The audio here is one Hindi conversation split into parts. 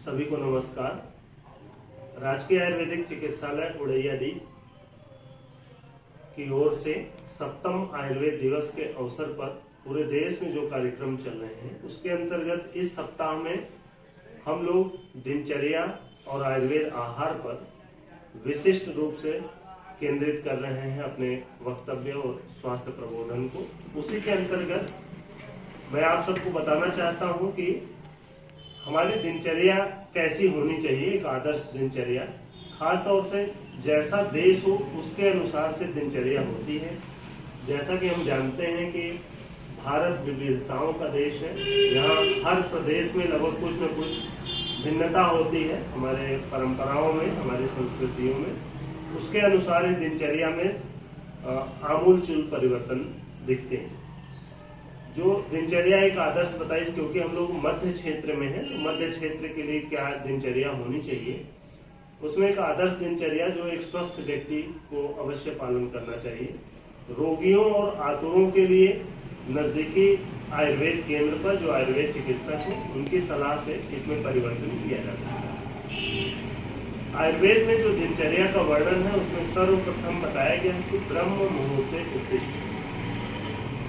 सभी को नमस्कार। राजकीय आयुर्वेदिक चिकित्सालय उड़ैया डी की ओर से 7वें आयुर्वेद दिवस के अवसर पर पूरे देश में जो कार्यक्रम चल रहे हैं उसके अंतर्गत इस सप्ताह में हम लोग दिनचर्या और आयुर्वेद आहार पर विशिष्ट रूप से केंद्रित कर रहे हैं अपने वक्तव्य और स्वास्थ्य प्रबोधन को। उसी के अंतर्गत मैं आप सबको बताना चाहता हूं कि हमारी दिनचर्या कैसी होनी चाहिए। एक आदर्श दिनचर्या, खास तौर से जैसा देश हो उसके अनुसार से दिनचर्या होती है। जैसा कि हम जानते हैं कि भारत विविधताओं का देश है। यहाँ हर प्रदेश में लगभग कुछ न कुछ भिन्नता होती है हमारे परंपराओं में, हमारी संस्कृतियों में। उसके अनुसार ही दिनचर्या में आमूलचूल परिवर्तन दिखते हैं। जो दिनचर्या एक आदर्श बताई, क्योंकि हम लोग मध्य क्षेत्र में हैं, तो मध्य क्षेत्र के लिए क्या दिनचर्या होनी चाहिए, उसमें एक आदर्श दिनचर्या जो एक स्वस्थ व्यक्ति को अवश्य पालन करना चाहिए। रोगियों और आतुरों के लिए नजदीकी आयुर्वेद केंद्र पर जो आयुर्वेद चिकित्सक हैं उनकी सलाह से इसमें परिवर्तन किया जा सकता है। आयुर्वेद में जो दिनचर्या का वर्णन है उसमें सर्वप्रथम बताया गया है कि ब्रह्म मुहूर्ते उत्तिष्ठ।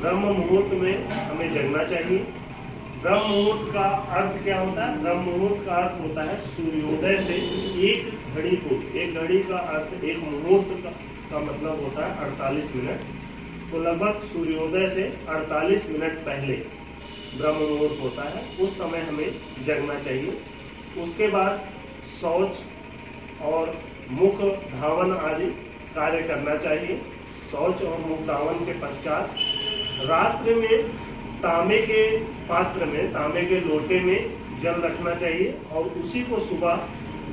ब्रह्म मुहूर्त में हमें जगना चाहिए। ब्रह्म मुहूर्त का अर्थ क्या होता है? ब्रह्म मुहूर्त का अर्थ होता है सूर्योदय से एक घड़ी पूर्व। एक घड़ी का अर्थ, एक मुहूर्त का मतलब होता है 48 मिनट। तो लगभग सूर्योदय से 48 मिनट पहले ब्रह्म मुहूर्त होता है, उस समय हमें जगना चाहिए। उसके बाद शौच और मुख धावन आदि कार्य करना चाहिए। शौच और मुख धावन के पश्चात रात्रि में तांबे के पात्र में, तांबे के लोटे में जल रखना चाहिए और उसी को सुबह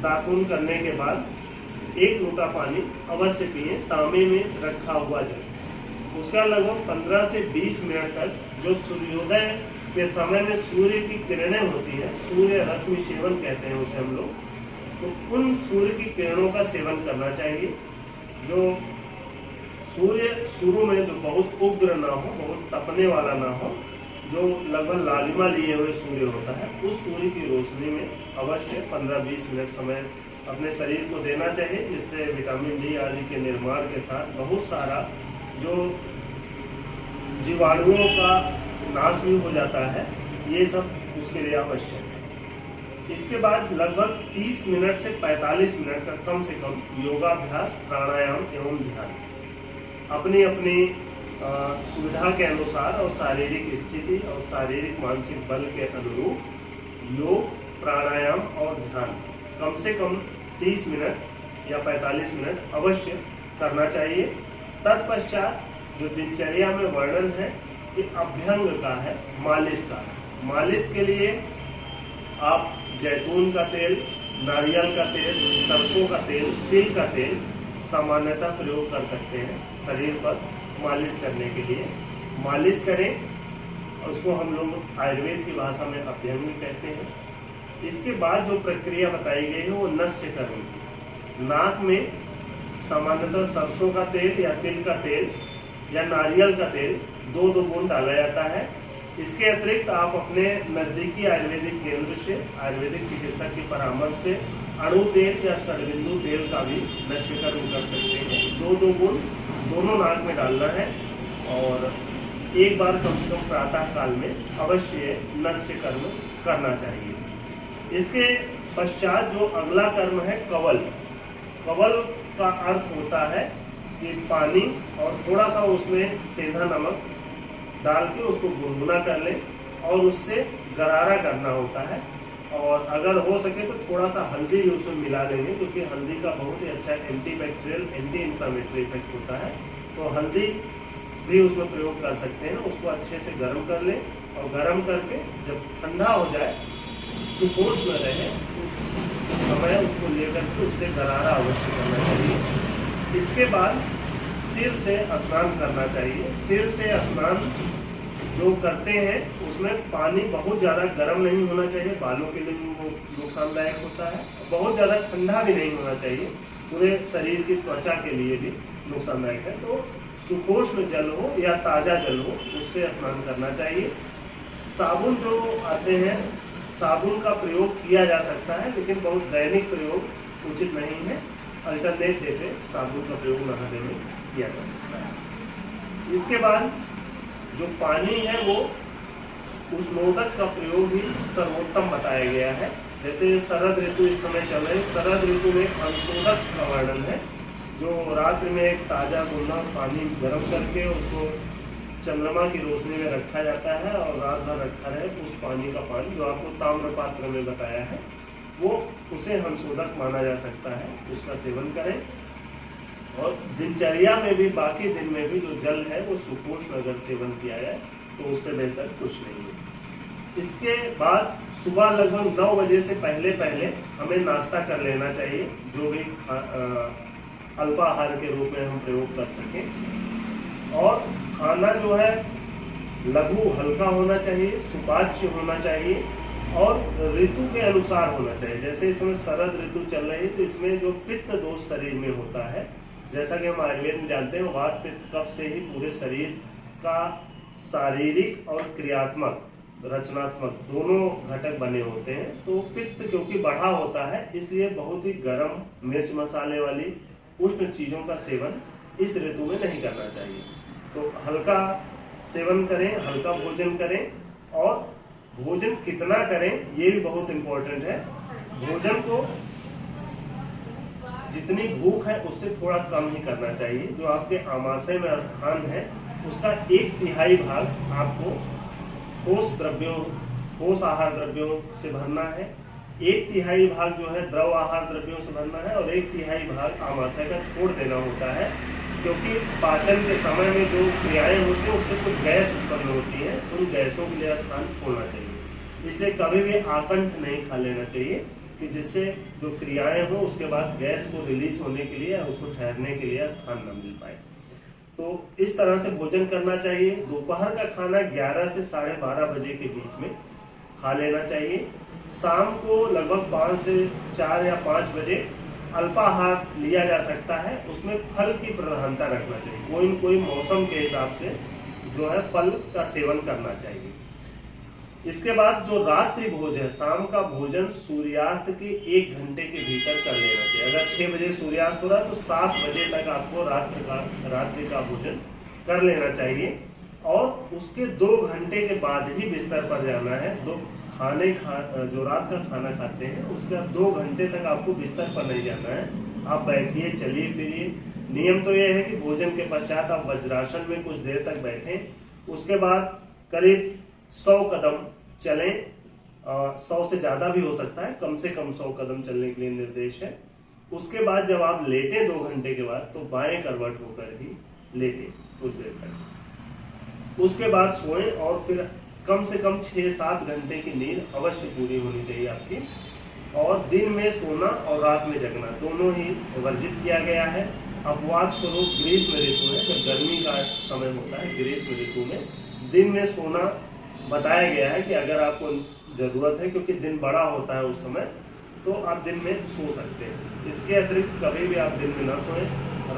दातुन करने के बाद 1 लोटा पानी अवश्य पिए, तांबे में रखा हुआ जल। उसका लगभग 15 से 20 मिनट तक जो सूर्योदय के समय में सूर्य की किरणें होती है, सूर्य रश्मि सेवन कहते हैं उसे हम लोग, तो उन सूर्य की किरणों का सेवन करना चाहिए। जो सूर्य शुरू में जो बहुत उग्र ना हो, बहुत तपने वाला ना हो, जो लगभग लालिमा लिए हुए सूर्य होता है, उस सूर्य की रोशनी में अवश्य 15-20 मिनट समय अपने शरीर को देना चाहिए, जिससे विटामिन डी आदि के निर्माण के साथ बहुत सारा जो जीवाणुओं का नाश भी हो जाता है। ये सब उसके लिए आवश्यक है। इसके बाद लगभग 30 मिनट से 45 मिनट का कम से कम योगाभ्यास, प्राणायाम एवं ध्यान अपनी अपनी सुविधा के अनुसार और शारीरिक स्थिति और शारीरिक मानसिक बल के अनुरूप योग, प्राणायाम और ध्यान कम से कम 30 मिनट या 45 मिनट अवश्य करना चाहिए। तत्पश्चात जो दिनचर्या में वर्णन है कि अभ्यंग का है, मालिश का है। मालिश के लिए आप जैतून का तेल, नारियल का तेल, सरसों का तेल, तिल का तेल सामान्यतः प्रयोग कर सकते हैं शरीर पर मालिश करने के लिए। मालिश करें, उसको हम लोग आयुर्वेद की भाषा में अभ्यंग कहते हैं। इसके बाद जो प्रक्रिया बताई गई है वो नस्य कर्म की। नाक में सामान्यतः सरसों का तेल या तिल का तेल या नारियल का तेल 2-2 बूंद डाला जाता है। इसके अतिरिक्त आप अपने नजदीकी आयुर्वेदिक केंद्र से आयुर्वेदिक चिकित्सक की परामर्श से अणु तेल या षडबिंदु तेल का भी नस्यकर्म कर सकते हैं। 2-2 बूंद दोनों नाक में डालना है और एक बार कम से कम प्रातः काल में अवश्य नस्यकर्म करना चाहिए। इसके पश्चात जो अगला कर्म है कवल। कवल का अर्थ होता है कि पानी और थोड़ा सा उसमें सेंधा नमक डाल के उसको गुनगुना कर लें और उससे गरारा करना होता है। और अगर हो सके तो थोड़ा सा हल्दी भी उसमें मिला देंगे, क्योंकि हल्दी का बहुत ही अच्छा एंटीबैक्टीरियल, एंटी इंफ्लेमेटरी इफेक्ट होता है। तो हल्दी भी उसमें प्रयोग कर सकते हैं। उसको अच्छे से गर्म कर लें और गर्म करके जब ठंडा हो जाए, सुपोष्ण रहे उस समय उसको लेकर के उससे गरारा अवश्य करना चाहिए। इसके बाद सिर से स्नान करना चाहिए। सिर से स्नान जो करते हैं उसमें पानी बहुत ज़्यादा गर्म नहीं होना चाहिए, बालों के लिए वो नुकसानदायक होता है। बहुत ज़्यादा ठंडा भी नहीं होना चाहिए, पूरे शरीर की त्वचा के लिए भी नुकसानदायक है। तो सुपोष्ण जल हो या ताज़ा जल हो उससे स्नान करना चाहिए। साबुन जो आते हैं साबुन का प्रयोग किया जा सकता है, लेकिन बहुत दैनिक प्रयोग उचित नहीं है। अल्टरनेट डे पे साबुन का प्रयोग नहाने में किया जा सकता है। इसके बाद जो पानी है वो उष्णोदक का प्रयोग ही सर्वोत्तम बताया गया है। जैसे शरद ऋतु इस समय चल रही है, शरद ऋतु में अंशोदक का वर्णन है, जो रात्रि में एक ताजा गुनगुना पानी गर्म करके उसको चंद्रमा की रोशनी में रखा जाता है और रात भर रखा रहे, उस पानी का पानी जो आपको ताम्र पात्र में बताया है वो उसे हंसोदक माना जा सकता है, उसका सेवन करें। और दिनचर्या में भी बाकी दिन में भी जो जल है वो सुपोषण अगर सेवन किया जाए तो उससे बेहतर कुछ नहीं है। इसके बाद सुबह लगभग 9 बजे से पहले हमें नाश्ता कर लेना चाहिए, जो भी अल्पाहार के रूप में हम प्रयोग कर सकें। और खाना जो है लघु हल्का होना चाहिए, सुपाच्य होना चाहिए और ऋतु के अनुसार होना चाहिए। जैसे इस समय शरद ऋतु चल रही है तो इसमें जो पित्त दोष शरीर में होता है, जैसा कि हम आयुर्वेद में जानते हैं, वात पित्त कफ से ही पूरे शरीर का शारीरिक और क्रियात्मक रचनात्मक दोनों घटक बने होते हैं। तो पित्त क्योंकि बढ़ा होता है इसलिए बहुत ही गर्म मिर्च मसाले वाली उष्ण चीजों का सेवन इस ऋतु में नहीं करना चाहिए। तो हल्का सेवन करें, हल्का भोजन करें। और भोजन कितना करें ये भी बहुत इम्पोर्टेंट है। भोजन को जितनी भूख है उससे थोड़ा कम ही करना चाहिए। जो आपके आमाशय में स्थान है उसका 1/3 भाग आपको ठोस आहार द्रव्यों से भरना है, 1/3 भाग जो है द्रव आहार द्रव्यों से भरना है और 1/3 भाग आमाशय का छोड़ देना होता है। क्योंकि पाचन के समय में जो क्रियाएं होती हैं उससे कुछ गैस उत्पन्न होती है, उन गैसों के लिए स्थान छोड़ना चाहिए। इसलिए कभी भी आकंठ नहीं खा लेना चाहिए कि जिससे जो क्रियाएं हो उसके बाद गैस को रिलीज होने के लिए, उसको ठहरने के लिए स्थान न मिल पाए। तो इस तरह से भोजन करना चाहिए। दोपहर का खाना 11 से 12:30 बजे के बीच में खा लेना चाहिए। शाम को लगभग 5 से 4 या 5 बजे अल्पाहार लिया जा सकता है, उसमें फल की प्रधानता रखना चाहिए। कोई न कोई मौसम के हिसाब से जो है फल का सेवन करना चाहिए। इसके बाद जो रात्रि भोजन है, शाम का भोजन सूर्यास्त के 1 घंटे के भीतर कर लेना चाहिए। अगर 6 बजे सूर्यास्त हो रहा है तो 7 बजे तक आपको रात्रि का भोजन कर लेना चाहिए। और उसके 2 घंटे के बाद ही बिस्तर पर जाना है। जो रात का खाना खाते हैं उसके 2 घंटे तक आपको बिस्तर पर नहीं जाना है। आप बैठिए, चलिए फिरिए। नियम तो यह है कि भोजन के पश्चात आप वज्रासन में कुछ देर तक बैठें। उसके बाद करीब 100 कदम चलें। 100 से ज्यादा भी हो सकता है, कम से कम 100 कदम चलने के लिए निर्देश है। उसके बाद जब आप लेटें 2 घंटे के बाद तो बाएं करवट होकर ही लेटें कुछ देर तक। उसके बाद सोएं और फिर कम से कम 6-7 घंटे की नींद अवश्य पूरी होनी चाहिए आपकी। और दिन में सोना और रात में जगना दोनों ही वर्जित किया गया है। अपवाद स्वरूप ग्रीष्म ऋतु है, जब गर्मी का समय होता है, ग्रीष्म ऋतु में दिन में सोना बताया गया है कि अगर आपको जरूरत है, क्योंकि दिन बड़ा होता है उस समय, तो आप दिन में सो सकते हैं। इसके अतिरिक्त कभी भी आप दिन में ना सोएं।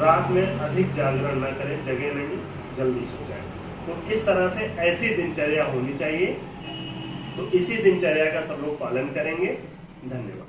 रात में अधिक जागरण ना करें, जगह नहीं, जल्दी सो जाएं। तो इस तरह से ऐसी दिनचर्या होनी चाहिए। तो इसी दिनचर्या का सब लोग पालन करेंगे। धन्यवाद।